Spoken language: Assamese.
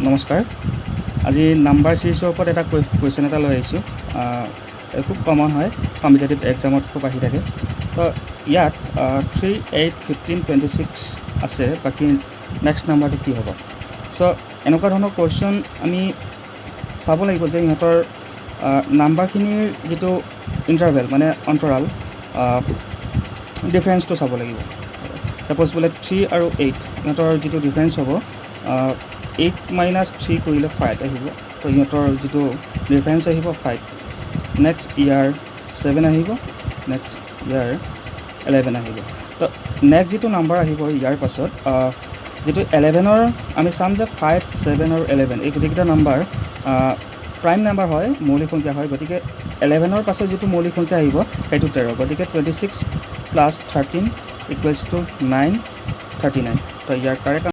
নমস্কাৰ। আজি নাম্বাৰ চিৰিজৰ ওপৰত এটা কুৱেশ্যন এটা লৈ আহিছোঁ। খুব কমন হয়, কম্পিটিটিভ এক্সামত খুব আহি থাকে। তো ইয়াত 3, 8, 15, 26 আছে, বাকী নেক্সট নাম্বাৰটো কি হ'ব? চ' এনেকুৱা ধৰণৰ কুৱেশ্যন আমি চাব লাগিব যে ইহঁতৰ নাম্বাৰখিনিৰ যিটো ইণ্টাৰভেল মানে অন্তৰাল, ডিফাৰেঞ্চটো চাব লাগিব। ছাপ'জ বোলে 3 আৰু 8 ইহঁতৰ যিটো ডিফাৰেঞ্চ হ'ব, 8 - 3 কৰিলে 5 আহিব। তো ইহঁতৰ যিটো ডিফাৰেঞ্চ আহিব 5। নেক্সট ইয়াৰ 7 আহিব, নেক্সট ইয়াৰ 11 আহিব। তো নেক্সট যিটো নাম্বাৰ আহিব ইয়াৰ পাছত যিটো 11ৰ আমি চাম যে 5, 7 আৰু 11 এই গোটেইকেইটা নাম্বাৰ প্ৰাইম নাম্বাৰ হয়, মৌলিক সংখ্যা হয়। গতিকে 11ৰ পাছত যিটো মৌলিক সংখ্যা আহিব সেইটো 13। গতিকে 26 + 13 = 9, 39। তো ইয়াৰ কাৰেক্ট